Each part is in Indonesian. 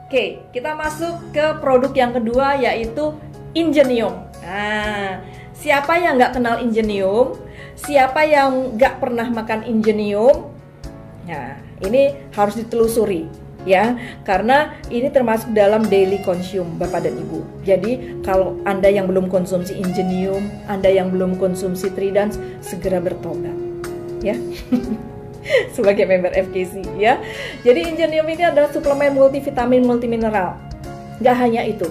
Oke, kita masuk ke produk yang kedua yaitu Ingenium. Nah, siapa yang nggak kenal Ingenium? Siapa yang nggak pernah makan Ingenium? Nah, ini harus ditelusuri ya, karena ini termasuk dalam daily consume Bapak dan Ibu. Jadi kalau Anda yang belum konsumsi Ingenium, Anda yang belum konsumsi Tridans, segera bertobat ya. Sebagai member FKC ya. Jadi Ingenium ini adalah suplemen multivitamin multimineral. Gak hanya itu,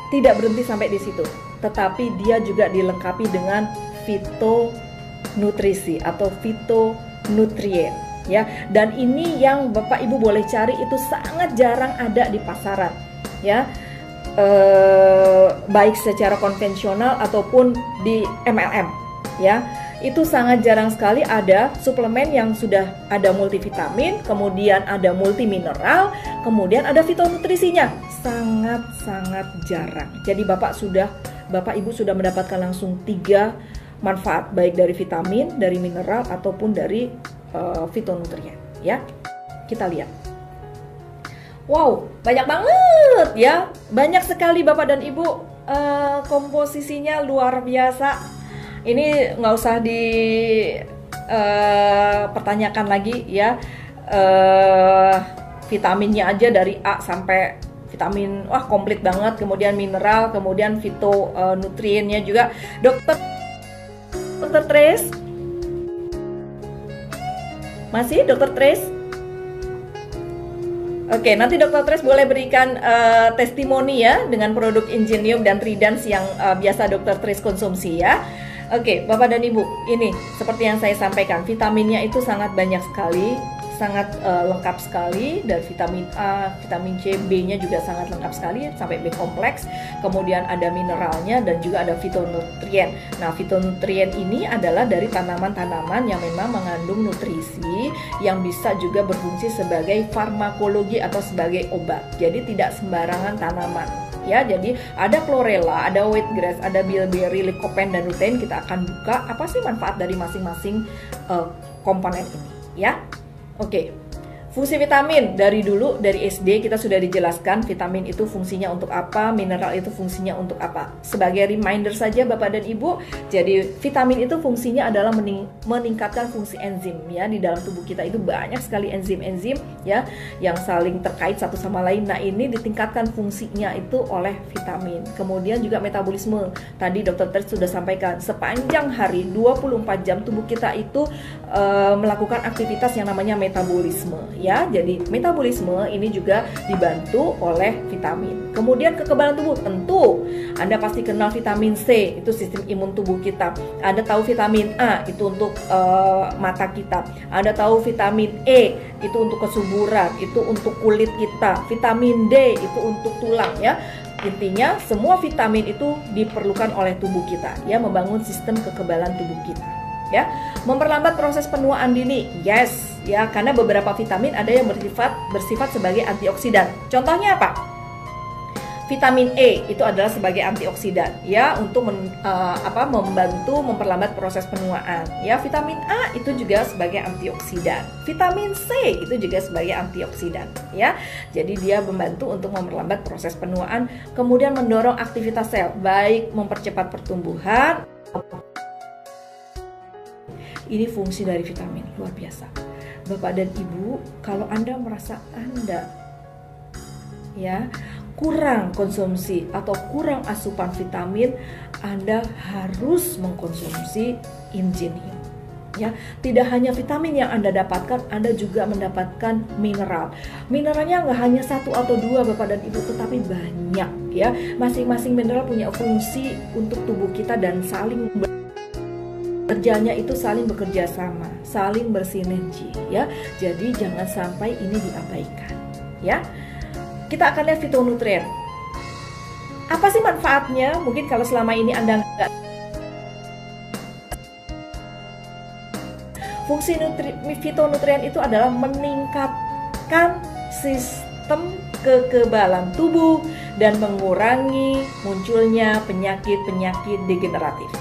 tidak berhenti sampai di situ, tetapi dia juga dilengkapi dengan fitonutrisi atau fitonutrien ya. Dan ini yang Bapak Ibu boleh cari, itu sangat jarang ada di pasaran ya. Baik secara konvensional ataupun di MLM ya. Itu sangat jarang sekali ada suplemen yang sudah ada multivitamin, kemudian ada multimineral, kemudian ada fitonutrisinya. Sangat-sangat jarang. Jadi Bapak Ibu sudah mendapatkan langsung 3 manfaat, baik dari vitamin, dari mineral ataupun dari fitonutrien ya. Kita lihat. Wow, banyak banget ya. Banyak sekali Bapak dan Ibu, komposisinya luar biasa. Ini nggak usah dipertanyakan lagi ya. Vitaminnya aja dari A sampai vitamin, wah komplit banget. Kemudian mineral, kemudian fitonutriennya juga. Dokter Trace, masih Dokter Trace? Oke, nanti Dokter Trace boleh berikan testimoni ya dengan produk Ingenium dan Tridans yang biasa Dokter Trace konsumsi ya. Oke, Bapak dan Ibu, ini seperti yang saya sampaikan, vitaminnya itu sangat banyak sekali, sangat lengkap sekali. Dari vitamin A, vitamin C, B-nya juga sangat lengkap sekali, sampai B kompleks. Kemudian ada mineralnya dan juga ada fitonutrien. Nah, fitonutrien ini adalah dari tanaman-tanaman yang memang mengandung nutrisi yang bisa juga berfungsi sebagai farmakologi atau sebagai obat. Jadi tidak sembarangan tanaman. Ya, jadi ada chlorella, ada wheatgrass, ada bilberry, lycopene dan lutein. Kita akan buka apa sih manfaat dari masing-masing komponen ini, ya. Oke. Fungsi vitamin dari SD kita sudah dijelaskan vitamin itu fungsinya untuk apa, mineral itu fungsinya untuk apa. Sebagai reminder saja Bapak dan Ibu, jadi vitamin itu fungsinya adalah meningkatkan fungsi enzim ya. Di dalam tubuh kita itu banyak sekali enzim-enzim ya yang saling terkait satu sama lain. Nah, ini ditingkatkan fungsinya itu oleh vitamin. Kemudian juga metabolisme. Tadi Dokter Tris sudah sampaikan, sepanjang hari 24 jam tubuh kita itu melakukan aktivitas yang namanya metabolisme. Ya, jadi metabolisme ini juga dibantu oleh vitamin. Kemudian kekebalan tubuh, tentu Anda pasti kenal vitamin C, itu sistem imun tubuh kita. Anda tahu vitamin A, itu untuk mata kita. Anda tahu vitamin E, itu untuk kesuburan, itu untuk kulit kita. Vitamin D, itu untuk tulang ya. Intinya semua vitamin itu diperlukan oleh tubuh kita ya, membangun sistem kekebalan tubuh kita. Ya, memperlambat proses penuaan dini. Yes, ya, karena beberapa vitamin ada yang bersifat sebagai antioksidan. Contohnya apa? Vitamin E itu adalah sebagai antioksidan ya, untuk membantu memperlambat proses penuaan. Ya, vitamin A itu juga sebagai antioksidan. Vitamin C itu juga sebagai antioksidan ya. Jadi dia membantu untuk memperlambat proses penuaan, kemudian mendorong aktivitas sel, baik mempercepat pertumbuhan. Ini fungsi dari vitamin, luar biasa. Bapak dan Ibu, kalau Anda merasa Anda ya kurang konsumsi atau kurang asupan vitamin, Anda harus mengkonsumsi Ingenium. Ya, tidak hanya vitamin yang Anda dapatkan, Anda juga mendapatkan mineral. Mineralnya nggak hanya 1 atau 2 Bapak dan Ibu, tetapi banyak ya. Masing-masing mineral punya fungsi untuk tubuh kita dan saling kerjanya itu saling bekerja sama, saling bersinergi ya. Jadi jangan sampai ini diabaikan ya. Kita akan lihat fitonutrien. Apa sih manfaatnya? Mungkin kalau selama ini Anda nggak. Fungsi fitonutrien itu adalah meningkatkan sistem kekebalan tubuh dan mengurangi munculnya penyakit-penyakit degeneratif.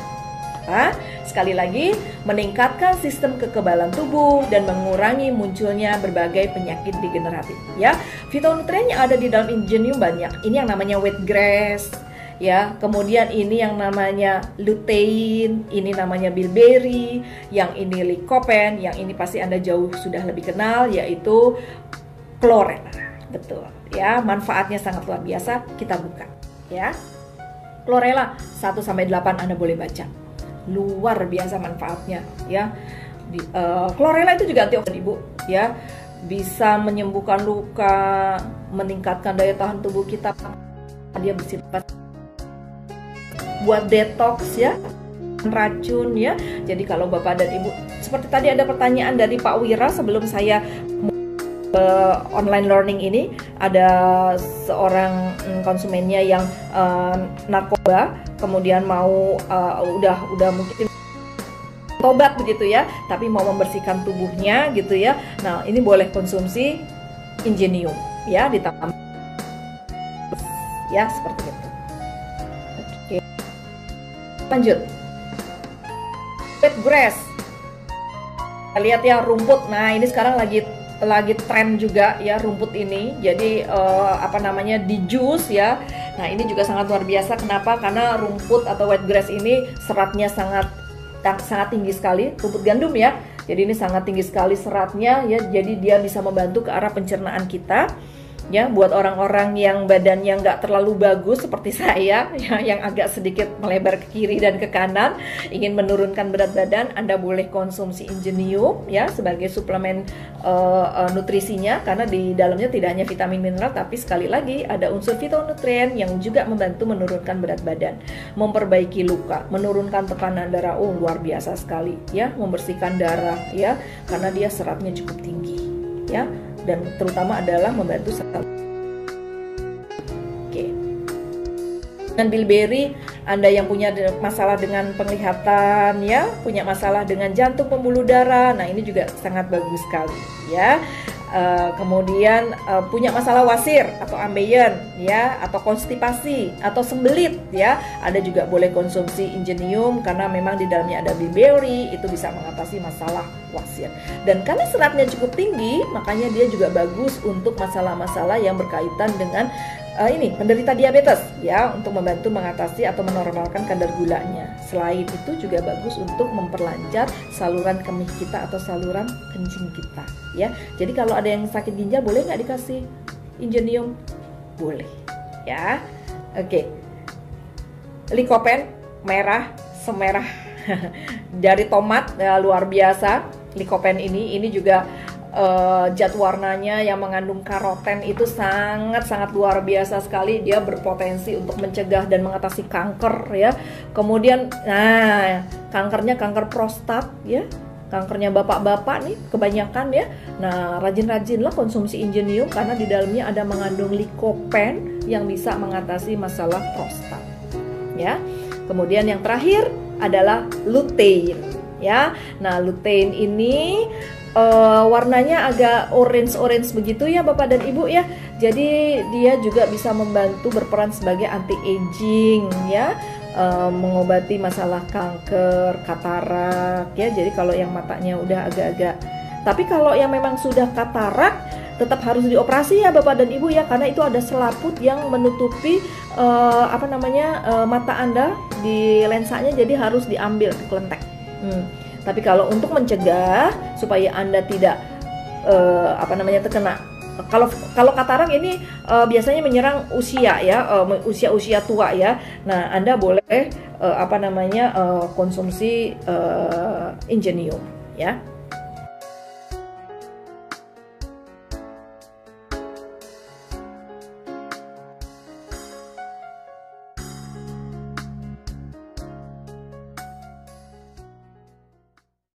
Sekali lagi, meningkatkan sistem kekebalan tubuh dan mengurangi munculnya berbagai penyakit degeneratif. Ya, fitonutrien yang ada di dalam Ingenium banyak. Ini yang namanya wheatgrass, ya. Kemudian ini yang namanya lutein, ini namanya bilberry, yang ini lycopene, yang ini pasti Anda jauh sudah lebih kenal, yaitu chlorella. Betul, ya. Manfaatnya sangat luar biasa. Kita buka, ya. Chlorella 1-8 Anda boleh baca. Luar biasa manfaatnya, ya. Chlorella itu juga antioksidan, Ibu, ya. Bisa menyembuhkan luka, meningkatkan daya tahan tubuh kita. Dia bersifat buat detox, ya, racun, ya. Jadi kalau Bapak dan Ibu, seperti tadi ada pertanyaan dari Pak Wira sebelum saya online learning ini, ada seorang konsumennya yang narkoba, kemudian mau udah mungkin tobat begitu ya, tapi mau membersihkan tubuhnya gitu ya. Nah, ini boleh konsumsi Ingenium, ya, ditambah, ya, seperti itu. Oke, lanjut. Wheatgrass, kita lihat ya, rumput. Nah, ini sekarang lagi tren juga ya, rumput ini. Jadi apa namanya, di jus ya. Nah, ini juga sangat luar biasa. Kenapa? Karena rumput atau wheatgrass ini seratnya sangat tinggi sekali. Rumput gandum ya. Jadi ini sangat tinggi sekali seratnya ya. Jadi dia bisa membantu ke arah pencernaan kita. Ya, buat orang-orang yang badannya nggak terlalu bagus seperti saya ya, yang agak sedikit melebar ke kiri dan ke kanan, ingin menurunkan berat badan, Anda boleh konsumsi Ingenium ya sebagai suplemen nutrisinya, karena di dalamnya tidak hanya vitamin mineral, tapi sekali lagi ada unsur fitonutrien yang juga membantu menurunkan berat badan, memperbaiki luka, menurunkan tekanan darah. Oh, luar biasa sekali ya, membersihkan darah ya, karena dia seratnya cukup tinggi ya. Dan terutama adalah membantu saraf. Oke. Dengan bilberry, Anda yang punya masalah dengan penglihatan ya, punya masalah dengan jantung, pembuluh darah, nah ini juga sangat bagus sekali ya. Kemudian punya masalah wasir atau ambeien ya, atau konstipasi atau sembelit ya, Anda juga boleh konsumsi Ingenium karena memang di dalamnya ada bilberry, itu bisa mengatasi masalah wasir. Dan karena seratnya cukup tinggi, makanya dia juga bagus untuk masalah-masalah yang berkaitan dengan ini penderita diabetes ya, untuk membantu mengatasi atau menormalkan kadar gulanya. Selain itu juga bagus untuk memperlancar saluran kemih kita atau saluran kencing kita ya. Jadi kalau ada yang sakit ginjal, boleh nggak dikasih Ingenium? Boleh ya. Oke. Lycopene merah semerah dari tomat ya, luar biasa. Lycopene ini juga zat warnanya yang mengandung karoten itu sangat luar biasa sekali. Dia berpotensi untuk mencegah dan mengatasi kanker ya. Kemudian nah, kankernya kanker prostat ya, kankernya bapak-bapak nih kebanyakan ya. Nah, rajin-rajinlah konsumsi Ingenium karena di dalamnya ada mengandung lycopene yang bisa mengatasi masalah prostat ya. Kemudian yang terakhir adalah lutein ya. Nah, lutein ini warnanya agak orange begitu ya Bapak dan Ibu ya. Jadi dia juga bisa membantu berperan sebagai anti-aging ya, mengobati masalah kanker, katarak ya. Jadi kalau yang matanya udah agak-agak, tapi kalau yang memang sudah katarak tetap harus dioperasi ya Bapak dan Ibu ya, karena itu ada selaput yang menutupi mata Anda di lensanya, jadi harus diambil kelentek. Tapi kalau untuk mencegah supaya Anda tidak terkena, kalau katarak ini biasanya menyerang usia ya, usia tua ya. Nah, Anda boleh konsumsi Ingenium ya.